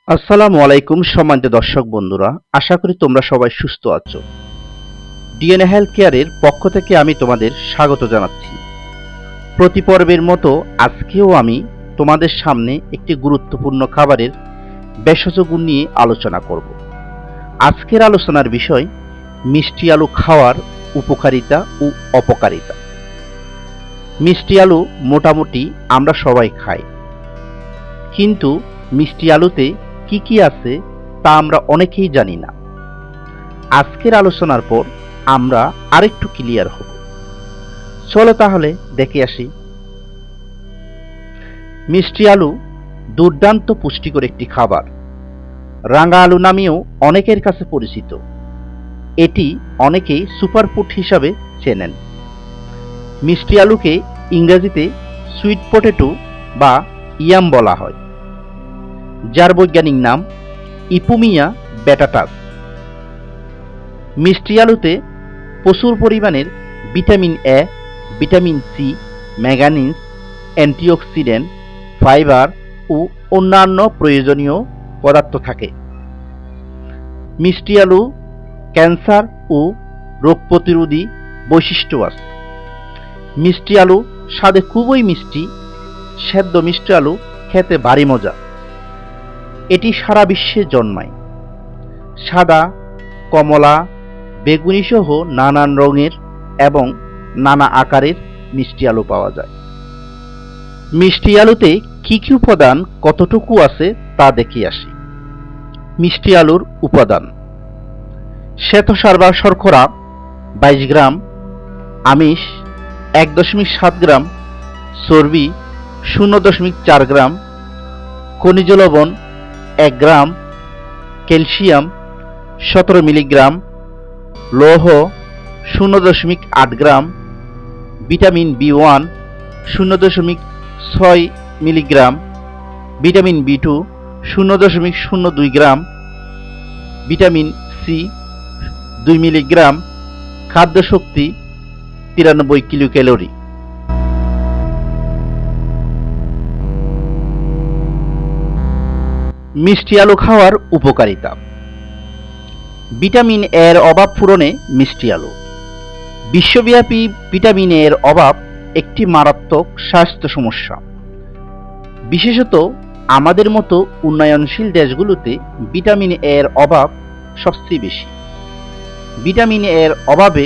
আসসালামু আলাইকুম সম্মানিত দর্শক বন্ধুরা, আশা করি তোমরা সবাই সুস্থ আছো। ডিএনএ হেলথ কেয়ারের পক্ষ থেকে আমি তোমাদের স্বাগত জানাচ্ছি। প্রতি পর্বের মতো আজকেও আমি তোমাদের সামনে একটি গুরুত্বপূর্ণ খাবারের ভেষজ গুণ নিয়ে আলোচনা করব। আজকের আলোচনার বিষয় মিষ্টি আলু খাওয়ার উপকারিতা ও অপকারিতা। মিষ্টি আলু মোটামুটি আমরা সবাই খাই, কিন্তু মিষ্টি আলুতে কি কি আছে তা আমরা অনেকেই জানি না। আজকের আলোচনার পর আমরা আরেকটু ক্লিয়ার হব। চলো তাহলে দেখে আসি। মিষ্টি আলু দুর্দান্ত পুষ্টিকর একটি খাবার। রাঙা আলু নামেও অনেকের কাছে পরিচিত। এটি অনেকেই সুপারফুড হিসাবে চেনেন। মিষ্টি আলুকে ইংরেজিতে সুইট পটেটো বা ইয়াম বলা হয়, যার বৈজ্ঞানিক নাম ইপুমিয়া ব্যাটাটাস। মিষ্টি আলুতে প্রচুর পরিমাণের vitamin A, vitamin C, manganese, antioxidant, fibre ও অন্যান্য প্রয়োজনীয় পদার্থ থাকে। মিষ্টি আলু ক্যান্সার ও রোগ প্রতিরোধী বৈশিষ্ট্য আছে। মিষ্টি আলু স্বাদে খুবই মিষ্টি। সেদ্ধ মিষ্টি আলু খেতে ভারী মজা। এটি সারা বিশ্বে জন্মায়। সাদা, কমলা, বেগুনি সহ নানান রঙের এবং নানা আকারের মিষ্টি আলু পাওয়া যায়। মিষ্টি আলুতে কি কি উপাদান কতটুকু আছে তা দেখে আসি। মিষ্টি আলুর উপাদান: শ্বেতসার বা শর্করা 22 গ্রাম, আমিষ 1.7 গ্রাম, চর্বি 0.4 গ্রাম, খনিজ লবণ 1 গ্রাম, ক্যালসিয়াম 17 মিলিগ্রাম, লৌহ 0.8 গ্রাম, vitamin B one 0.6 milligram, vitamin B2 0.02 গ্রাম, ভিটামিন সি 2 মিলিগ্রাম, খাদ্য শক্তি 93 কিলোক্যালোরি। মিষ্টি আলু খাওয়ার উপকারিতা: ভিটামিন এর অভাব পূরণে মিষ্টি আলু। বিশ্বব্যাপী ভিটামিন এর অভাব একটি মারাত্মক স্বাস্থ্য সমস্যা। বিশেষত আমাদের মতো উন্নয়নশীল দেশগুলোতে ভিটামিন এর অভাব সবচেয়ে বেশি। ভিটামিন এর অভাবে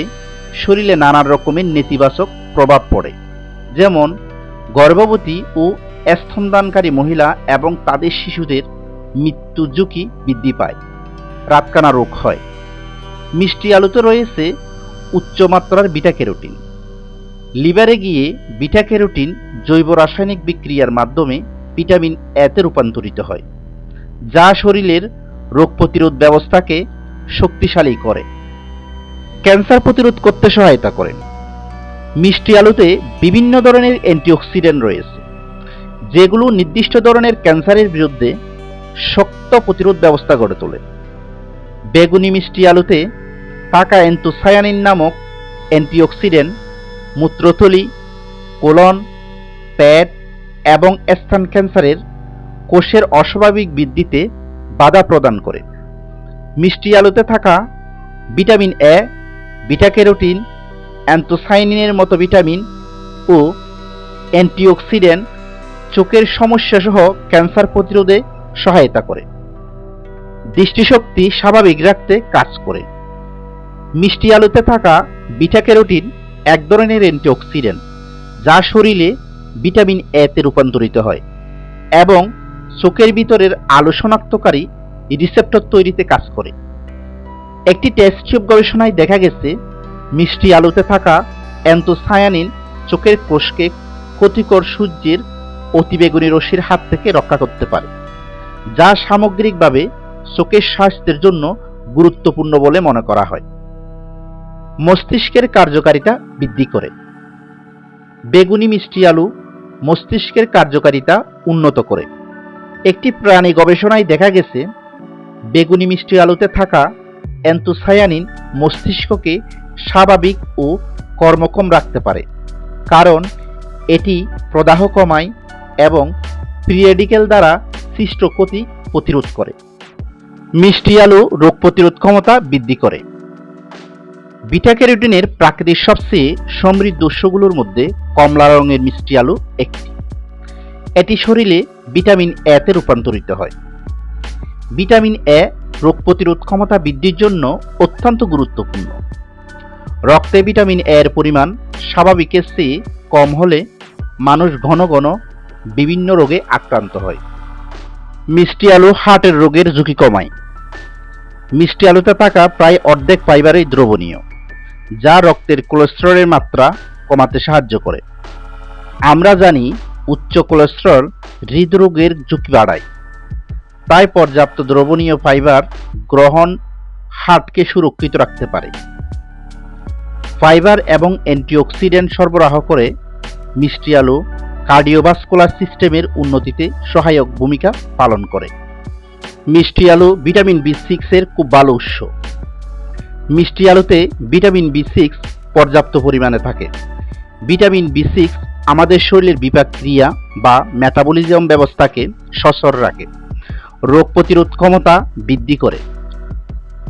শরীরে নানা রকমের নেতিবাচক প্রভাব পড়ে, যেমন গর্ভবতী ও স্তনদানকারী মহিলা এবং তাদের শিশুদের মৃত্যু ঝুঁকি বৃদ্ধি পায়, রাতকানা রোগ হয়। মিষ্টি আলুতে রয়েছে উচ্চমাত্রার বিটা ক্যারোটিন। লিভারে গিয়ে বিটা ক্যারোটিন জৈব রাসায়নিক বিক্রিয়ার মাধ্যমে ভিটামিন এতে রূপান্তরিত হয়, যা শরীরের রোগ প্রতিরোধ ব্যবস্থাকে শক্তিশালী করে, ক্যান্সার প্রতিরোধ করতে সহায়তা করে। মিষ্টি আলুতে বিভিন্ন ধরনের অ্যান্টিঅক্সিডেন্ট রয়েছে, যেগুলো নির্দিষ্ট ধরনের ক্যান্সারের বিরুদ্ধে শক্ত প্রতিরোধ ব্যবস্থা গড়ে তোলে। বেগুনি মিষ্টি আলুতে থাকা অ্যান্থোসায়ানিন নামক অ্যান্টিঅক্সিডেন্ট মূত্রথলি, কোলন, পেট এবং স্তন ক্যান্সারের কোষের অস্বাভাবিক বৃদ্ধিতে বাধা প্রদান করে। মিষ্টি আলুতে থাকা ভিটামিন এ, বিটা ক্যারোটিন, অ্যান্থোসায়ানিনের মতো ভিটামিন ও অ্যান্টিঅক্সিডেন্ট চোখের সমস্যা সহ ক্যান্সার প্রতিরোধে সহায়তা করে। দৃষ্টিশক্তি স্বাভাবিক রাখতে কাজ করে। মিষ্টি আলুতে থাকা বিটা ক্যারোটিন এক ধরনের অ্যান্টিঅক্সিডেন্ট, যা শরীরে ভিটামিন এতে রূপান্তরিত হয় এবং চোখের ভিতরের আলো শনাক্তকারী রিসেপ্টর তৈরিতে কাজ করে। একটি টেস্ট টিউব গবেষণায় দেখা গেছে, মিষ্টি আলুতে থাকা অ্যান্থোসায়ানিন চোখের কোষকে ক্ষতিকর সূর্যের অতিবেগুনি রশ্মির হাত থেকে রক্ষা করতে পারে, যা সামগ্রিকভাবে চোখের স্বাস্থ্যের জন্য গুরুত্বপূর্ণ বলে মনে করা হয়। মস্তিষ্কের কার্যকারিতা বৃদ্ধি করে। বেগুনি মিষ্টি আলু মস্তিষ্কের কার্যকারিতা উন্নত করে। একটি প্রাণী গবেষণায় দেখা গেছে, বেগুনি মিষ্টি আলুতে থাকা অ্যান্থোসায়ানিন মস্তিষ্ককে স্বাভাবিক ও কর্মক্ষম রাখতে পারে, কারণ এটি প্রদাহ কমায় এবং ফ্রি রেডিক্যাল দ্বারা সৃষ্ট ক্ষতি প্রতিরোধ করে। মিষ্টি আলু রোগ প্রতিরোধ ক্ষমতা বৃদ্ধি করে। বিটা ক্যারোটিনের প্রাকৃতিক সবচেয়ে সমৃদ্ধ উৎসগুলোর মধ্যে কমলা রঙের মিষ্টি আলু একটি। এটি শরীরে ভিটামিন এ তে রূপান্তরিত হয়। ভিটামিন এ রোগ প্রতিরোধ ক্ষমতা বৃদ্ধির জন্য অত্যন্ত গুরুত্বপূর্ণ। রক্তে ভিটামিন এ এর পরিমাণ স্বাভাবিকের চেয়ে কম হলে মানুষ ঘন ঘন বিভিন্ন রোগে আক্রান্ত হয়। মিষ্টি আলু হার্টের রোগের ঝুঁকি কমায়। মিষ্টি আলুতে থাকা প্রায় অর্ধেক ফাইবারই দ্রবণীয়, যা রক্তের কোলেস্টেরলের মাত্রা কমাতে সাহায্য করে। আমরা জানি উচ্চ কোলেস্টেরল হৃদরোগের ঝুঁকি বাড়ায়, তাই পর্যাপ্ত দ্রবণীয় ফাইবার গ্রহণ হার্টকে সুরক্ষিত রাখতে পারে। ফাইবার এবং অ্যান্টিঅক্সিডেন্ট সরবরাহ করে মিষ্টি আলু কার্ডিওভাস্কুলার সিস্টেমের উন্নতিতে সহায়ক ভূমিকা পালন করে। মিষ্টি আলু ভিটামিন বি6 এর খুব ভালো উৎস। মিষ্টি আলুতে ভিটামিন বি6 পর্যাপ্ত পরিমাণে থাকে। ভিটামিন বি6 আমাদের শরীরের বিপাক ক্রিয়া বা মেটাবলিজম ব্যবস্থাকে সচল রাখে, রোগ প্রতিরোধ ক্ষমতা বৃদ্ধি করে,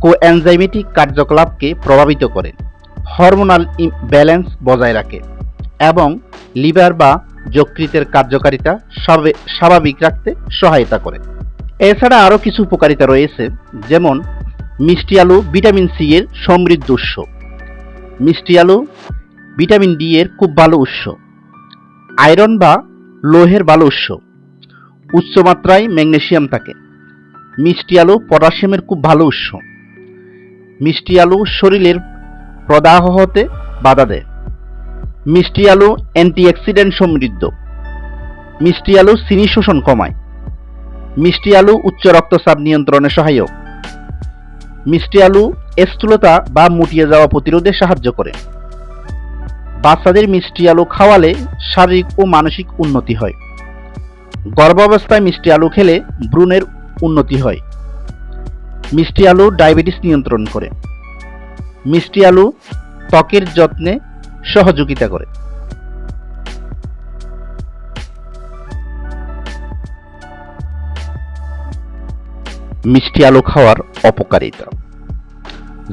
কোএনজাইমেটিক কার্যকলাপকে প্রভাবিত করে, হরমোনাল ব্যালেন্স বজায় রাখে এবং লিভার বা যকৃতের কার্যকারিতা স্বাভাবিক রাখতে সহায়তা করে। এছাড়া আরও কিছু উপকারিতা রয়েছে, যেমন মিষ্টি আলু ভিটামিন সি এর সমৃদ্ধ উৎস। মিষ্টি আলু ভিটামিন ডি এর খুব ভালো উৎস। আয়রন বা লৌহের ভালো উৎস। উচ্চ মাত্রায় ম্যাগনেসিয়াম থাকে। মিষ্টি আলু পটাশিয়ামের খুব ভালো উৎস। মিষ্টি আলু শরীরের প্রদাহ হতে বাধা দেয়। মিষ্টি আলু অ্যান্টিঅক্সিডেন্ট সমৃদ্ধ। মিষ্টি আলু চিনি শোষণ কমায়। মিষ্টি আলু উচ্চ রক্তচাপ নিয়ন্ত্রণে সহায়ক। মিষ্টি আলু স্থূলতা বা মুটিয়ে যাওয়া প্রতিরোধে সাহায্য করে। বাচ্চাদের মিষ্টি আলু খাওয়ালে শারীরিক ও মানসিক উন্নতি হয়। গর্ভাবস্থায় মিষ্টি আলু খেলে ভ্রূণের উন্নতি হয়। মিষ্টি আলু ডায়াবেটিস নিয়ন্ত্রণ করে। মিষ্টি আলু ত্বকের যত্নে সহযোগিতা করে। মিষ্টি আলু খাওয়ার অপকারিতা।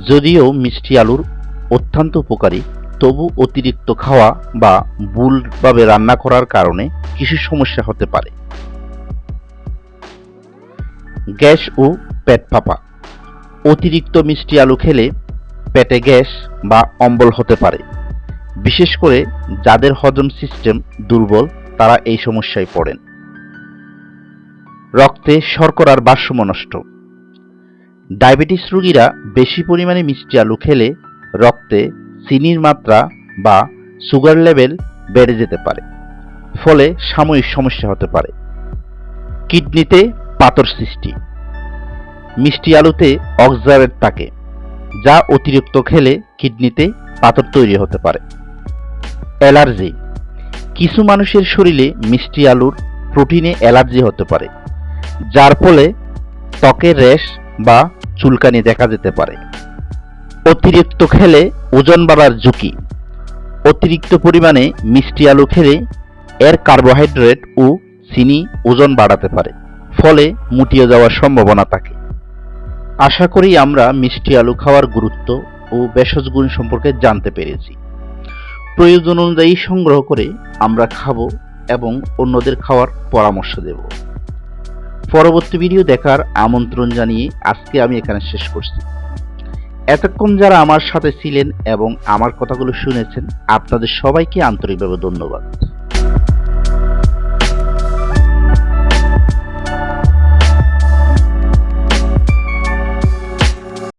যদিও মিষ্টি আলুর অত্যন্ত উপকারী, তবু অতিরিক্ত খাওয়া বা ভুলভাবে রান্না করার কারণে কিছু সমস্যা হতে পারে। গ্যাস ও পেট ফাঁপা। অতিরিক্ত মিষ্টি আলু খেলে পেটে গ্যাস বা অম্বল হতে পারে। বিশেষ করে যাদের হজম সিস্টেম দুর্বল, তারা এই সমস্যায় পড়েন। রক্তে শর্করার ভারসাম্য নষ্ট। ডায়াবেটিস রোগীরা বেশি পরিমাণে মিষ্টি আলু খেলে রক্তে চিনির মাত্রা বা সুগার লেভেল বেড়ে যেতে পারে, ফলে সাময়িক সমস্যা হতে পারে। কিডনিতে পাথর সৃষ্টি। মিষ্টি আলুতে অক্সালেট থাকে, যা অতিরিক্ত খেলে কিডনিতে পাথর তৈরি হতে পারে। অ্যালার্জি। কিছু মানুষের শরীরে মিষ্টি আলুর প্রোটিনে অ্যালার্জি হতে পারে, যার ফলে ত্বকের র্যাশ বা চুলকানি দেখা যেতে পারে। অতিরিক্ত খেলে ওজন বাড়ার ঝুঁকি। অতিরিক্ত পরিমাণে মিষ্টি আলু খেলে এর কার্বোহাইড্রেট ও চিনি ওজন বাড়াতে পারে, ফলে মুটিয়ে যাওয়ার সম্ভাবনা থাকে। আশা করি আমরা মিষ্টি আলু খাওয়ার গুরুত্ব ও ভেষজ গুণ সম্পর্কে জানতে পেরেছি। প্রয়োজন অনুযায়ী সংগ্রহ করে আমরা খাবো এবং অন্যদের খাওয়ার পরামর্শ দেব। পরবর্তী ভিডিও দেখার আমন্ত্রণ জানিয়ে আজকে আমি এখানে শেষ করছি। এতক্ষণ যারা আমার সাথে ছিলেন এবং আমার কথাগুলো শুনেছেন, আপনাদের সবাইকে আন্তরিকভাবে ধন্যবাদ।